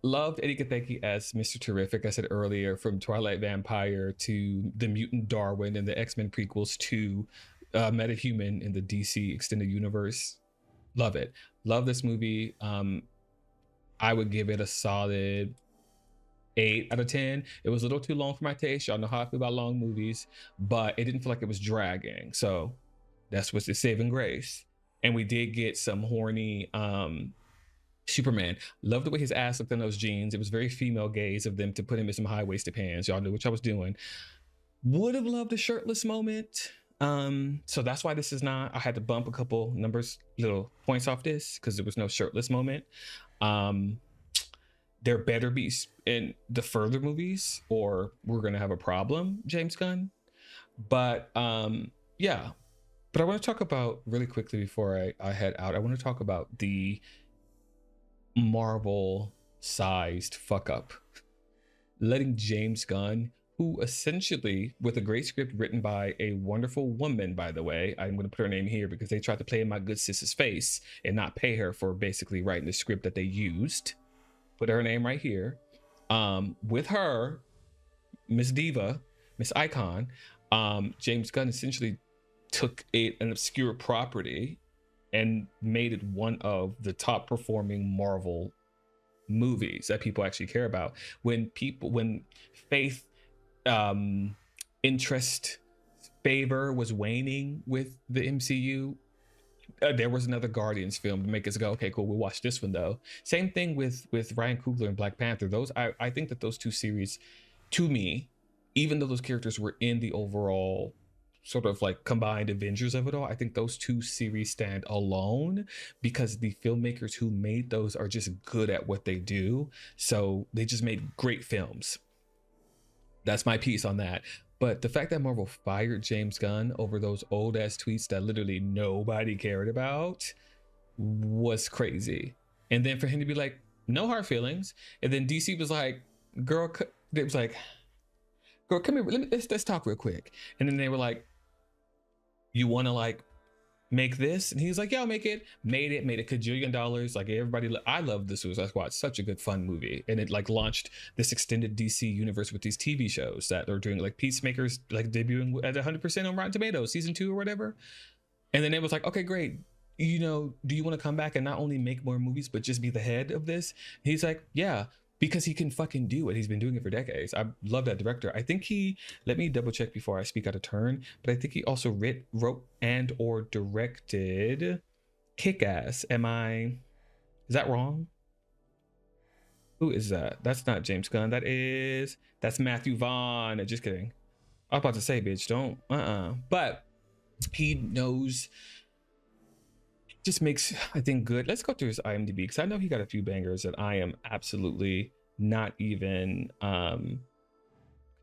Loved Eddie Gatheki as Mr. Terrific. I said earlier, from Twilight Vampire to the Mutant Darwin and the X-Men prequels to Metahuman in the DC extended universe. Love it. Love this movie. I would give it a solid 8 out of 10. It was a little too long for my taste. Y'all know how I feel about long movies, but it didn't feel like it was dragging. So that's what's the saving grace. And we did get some horny Superman. Loved the way his ass looked in those jeans. It was very female gaze of them to put him in some high-waisted pants. Y'all knew what I was doing. Would have loved a shirtless moment. So that's why this is not, I had to bump a couple little points off this because there was no shirtless moment. There better be in the further movies or we're gonna have a problem, James Gunn. But yeah. But I want to talk about really quickly before I head out, I want to talk about the Marvel sized fuck up. Letting James Gunn, who essentially, with a great script written by a wonderful woman, by the way, I'm going to put her name here because they tried to play in my good sis's face and not pay her for basically writing the script that they used. Put her name right here. With her, Miss Diva, Miss Icon, James Gunn essentially took an obscure property and made it one of the top performing Marvel movies that people actually care about. When faith, interest, favor was waning with the MCU, there was another Guardians film to make us go, okay, cool, we'll watch this one though. Same thing with Ryan Coogler and Black Panther. Those I think that those two series, to me, even though those characters were in the overall sort of like combined Avengers of it all, I think those two series stand alone because the filmmakers who made those are just good at what they do. So they just made great films. That's my piece on that. But the fact that Marvel fired James Gunn over those old ass tweets that literally nobody cared about was crazy. And then for him to be like, no hard feelings. And then DC was like, girl, it was like, girl, come here, let's talk real quick. And then they were like, you want to like make this? And he's like, yeah, I'll make it. Made a $1 kajillion. Like everybody, I love this Suicide Squad. It's such a good fun movie. And it like launched this extended DC universe with these TV shows that are doing, like Peacemaker's like debuting at 100% on Rotten Tomatoes, season 2 or whatever. And then it was like, okay, great. You know, do you want to come back and not only make more movies, but just be the head of this? And he's like, yeah, because he can fucking do it. He's been doing it for decades. I love that director. I think let me double check before I speak out of turn, but I think he also wrote and or directed Kick-Ass. Is that wrong? Who is that? That's not James Gunn. That's Matthew Vaughn. Just kidding. I was about to say, bitch, don't, But he knows, just makes, I think, good. Let's go through his IMDb because I know he got a few bangers that I am absolutely not even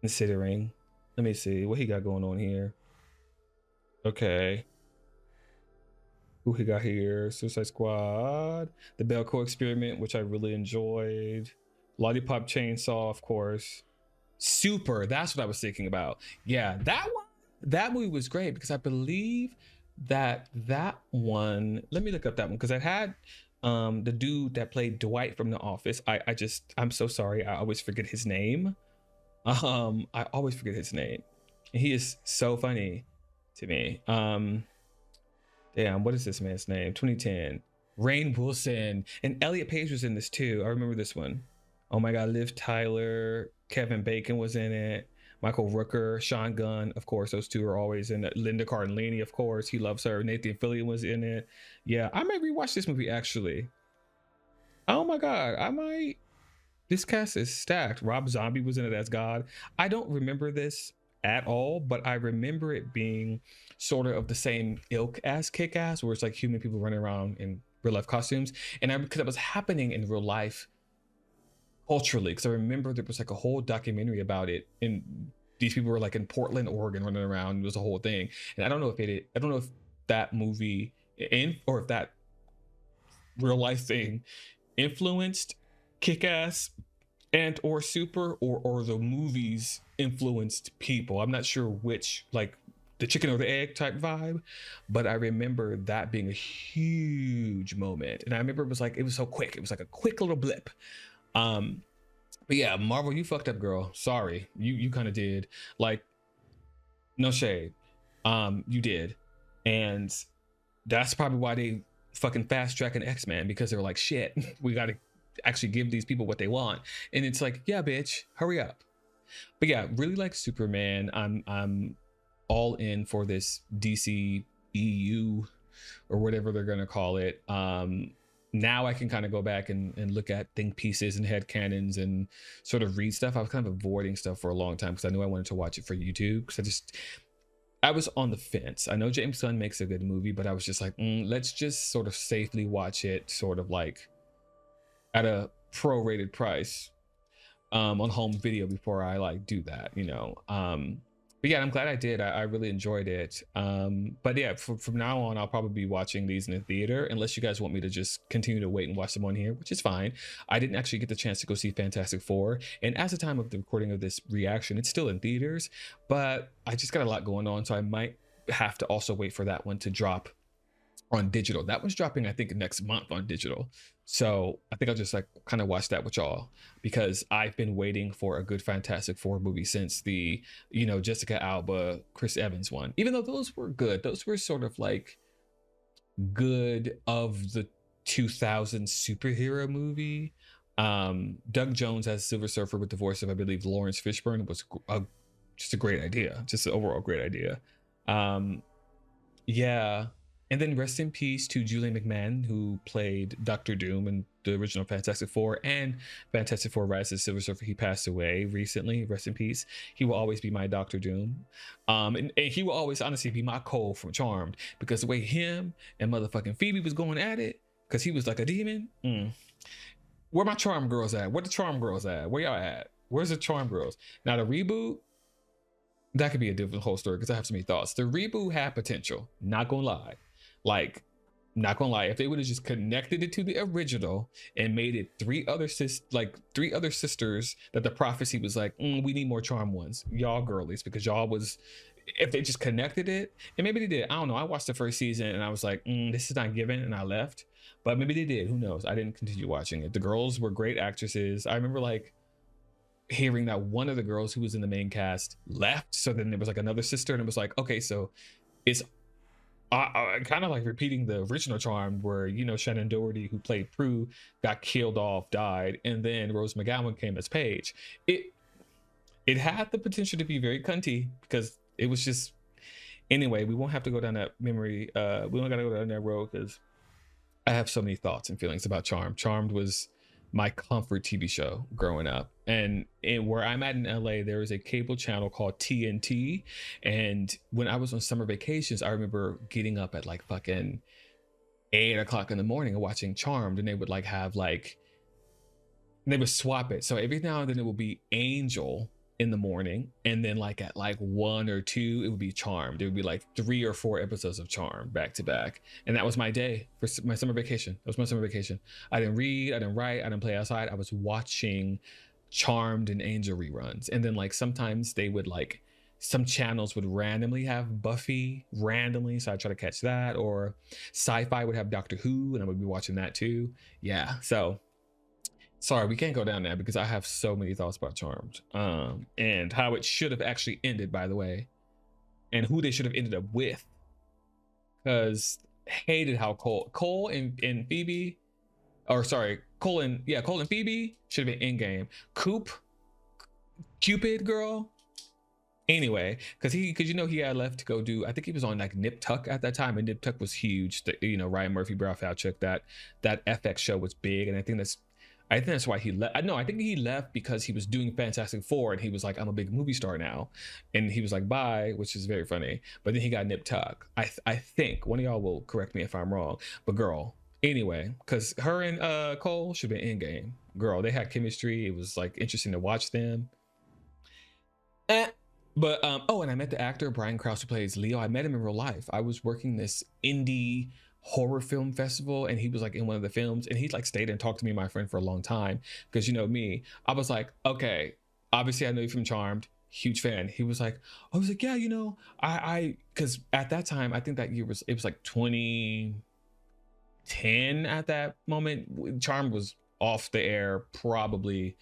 considering. Let me see what he got going on here. Okay, who he got here? Suicide Squad, The Belko Experiment, which I really enjoyed. Lollipop Chainsaw, of course. Super, that's what I was thinking about. Yeah, that movie was great because I believe that one, let me look up that one because I had the dude that played Dwight from The Office. I'm so sorry, I always forget his name. I always forget his name. He is so funny to me. Damn, what is this man's name? 2010, Rainn Wilson, and Elliot Page was in this too. I remember this one. Oh my god, Liv Tyler, Kevin Bacon was in it. Michael Rooker, Sean Gunn, of course, those two are always in it. Linda Cardellini, of course, he loves her. Nathan Fillion was in it. Yeah, I might rewatch this movie actually. Oh my god, I might. this cast is stacked. Rob Zombie was in it as God. I don't remember this at all, but I remember it being sort of the same ilk as Kick-Ass, where it's like human people running around in real life costumes. And because it was happening in real life culturally, because I remember there was like a whole documentary about it, and these people were like in Portland, Oregon, running around. It was a whole thing. And I don't know if that movie or if that real life thing influenced Kick-Ass and or Super, or the movies influenced people. I'm not sure which, like the chicken or the egg type vibe, but I remember that being a huge moment. And I remember it was so quick. It was like a quick little blip. But yeah, Marvel, you fucked up, girl. Sorry. You kind of did. Like, no shade. You did. And that's probably why they fucking fast tracking X-Men, because they were like, shit, we got to actually give these people what they want. And it's like, yeah, bitch, hurry up. But yeah, really like Superman. I'm all in for this DC EU or whatever they're gonna call it. Now I can kind of go back and look at think pieces and head canons and sort of read stuff. I was kind of avoiding stuff for a long time because I knew I wanted to watch it for YouTube, because I was on the fence. I know James Gunn makes a good movie, but I was just like, let's just sort of safely watch it, sort of like at a prorated price on home video before I like do that, you know. But yeah, I'm glad I did. I really enjoyed it. But yeah, from now on, I'll probably be watching these in the theater, unless you guys want me to just continue to wait and watch them on here, which is fine. I didn't actually get the chance to go see Fantastic Four, and as the time of the recording of this reaction, it's still in theaters, but I just got a lot going on, so I might have to also wait for that one to drop on digital. That one's dropping, I think, next month on digital. So I think I'll just like kind of watch that with y'all, because I've been waiting for a good Fantastic Four movie since the, you know, Jessica Alba, Chris Evans one. Even though those were good, those were sort of like good of the 2000s superhero movie. Doug Jones as Silver Surfer with the voice of, I believe, Lawrence Fishburne was just a great idea, just an overall great idea. Yeah. And then rest in peace to Julian McMahon, who played Doctor Doom in the original Fantastic Four and Fantastic Four Rise of the Silver Surfer. He passed away recently. Rest in peace. He will always be my Doctor Doom. And he will always honestly be my Cole from Charmed, because the way him and motherfucking Phoebe was going at it, because he was like a demon. Where my Charm girls at? Where the Charm girls at? Where y'all at? Where's the Charm girls? Now the reboot, that could be a different whole story, because I have so many thoughts. The reboot had potential, not gonna lie. Like, not gonna lie, if they would have just connected it to the original and made it three other sisters that the prophecy was like, we need more Charm ones, y'all girlies, because y'all was, if they just connected it, and maybe they did, I don't know. I watched the first season and I was like, this is not given, and I left. But maybe they did, who knows? I didn't continue watching it. The girls were great actresses. I remember like hearing that one of the girls who was in the main cast left, so then there was like another sister, and it was like, okay, so it's kind of like repeating the original Charm, where, you know, Shannon Doherty, who played Prue, got killed off, died, and then Rose McGowan came as Paige. It had the potential to be very cunty, because it was just, anyway, we won't have to go down that memory. We don't gotta go down that road, because I have so many thoughts and feelings about Charmed. Charmed was my comfort TV show growing up, and where I'm at in LA, there is a cable channel called TNT, and when I was on summer vacations, I remember getting up at like fucking 8 o'clock in the morning and watching Charmed, and they would like have like, they would swap it, so every now and then it would be Angel in the morning, and then like at like 1 or 2 it would be Charmed. It would be like 3 or 4 episodes of Charmed back to back, and that was my day for my summer vacation. That was my summer vacation. I didn't read, I didn't write, I didn't play outside. I was watching Charmed and Angel reruns, and then like sometimes they would like, some channels would randomly have Buffy randomly, so I try to catch that, or Sci-Fi would have Doctor Who, and I would be watching that too. Yeah, so sorry, we can't go down there, because I have so many thoughts about Charmed, and how it should have actually ended, by the way, and who they should have ended up with, because hated how Cole and Phoebe, or sorry, Cole and Phoebe should have been Endgame. Cupid girl. Anyway, because you know, he had left to go do, I think he was on like Nip Tuck at that time, and Nip Tuck was huge. You know, Ryan Murphy, Brad Falchuk, that FX show was big, and I think that's I think that's why he left. No, I think he left because he was doing Fantastic Four and he was like, I'm a big movie star now. And he was like, bye, which is very funny. But then he got nip tuck. I think one of y'all will correct me if I'm wrong. But girl, anyway, because her and Cole should have been Endgame. Girl, they had chemistry. It was like interesting to watch them. But oh, and I met the actor Brian Krause who plays Leo. I met him in real life. I was working this indie horror film festival and he was like in one of the films and he like stayed and talked to me and my friend for a long time because you know me, I was like, okay, obviously I know you from Charmed, huge fan. He was like, I was like, yeah, you know, I because at that time I think that year it was like 2010 at that moment. Charmed was off the air probably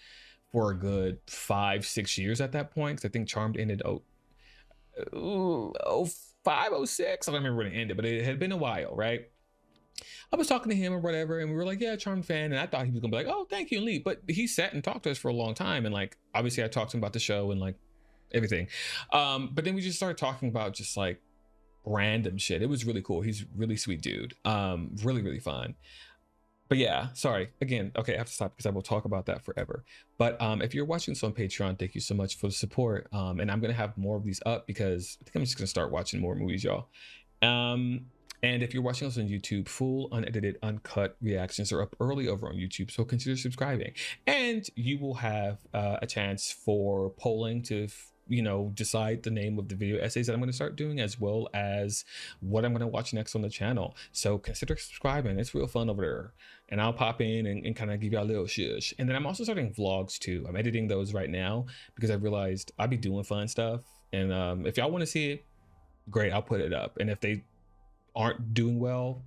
for a good 5-6 years at that point because I think Charmed ended 05, 06. I don't remember when it ended, but it had been a while, right? I was talking to him or whatever, and we were like, yeah, Charmed fan. And I thought he was gonna be like, oh, thank you, and leave. But he sat and talked to us for a long time. And like, obviously I talked to him about the show and like everything. But then we just started talking about just like random shit. It was really cool. He's really sweet dude. Really, really fun. But yeah, sorry. Again, okay, I have to stop because I will talk about that forever. But if you're watching this on Patreon, thank you so much for the support. And I'm gonna have more of these up because I think I'm just gonna start watching more movies, y'all. And if you're watching us on YouTube, full, unedited, uncut reactions are up early over on YouTube, so consider subscribing. And you will have a chance for polling to, you know, decide the name of the video essays that I'm going to start doing, as well as what I'm going to watch next on the channel. So consider subscribing. It's real fun over there. And I'll pop in and kind of give you a little shush. And then I'm also starting vlogs too. I'm editing those right now because I realized I'll be doing fun stuff. And if y'all want to see it, great, I'll put it up. And if they aren't doing well,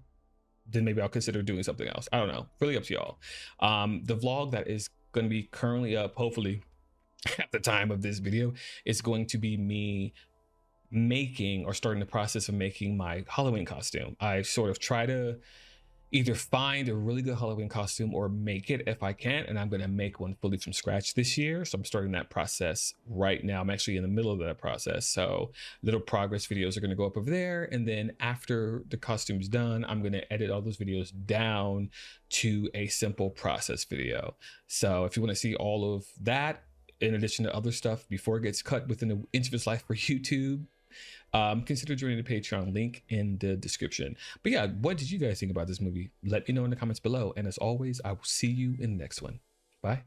then maybe I'll consider doing something else. I don't know, really up to y'all. The vlog that is going to be currently up, hopefully at the time of this video, is going to be me making or starting the process of making my Halloween costume. I sort of try to either find a really good Halloween costume or make it if I can, and I'm going to make one fully from scratch this year. So I'm starting that process right now. I'm actually in the middle of that process, so little progress videos are going to go up over there, and then after the costume's done, I'm going to edit all those videos down to a simple process video. So if you want to see all of that in addition to other stuff before it gets cut within an inch of its life for YouTube, consider joining the Patreon, link in the description. But yeah, what did you guys think about this movie? Let me know in the comments below. And as always, I will see you in the next one. Bye.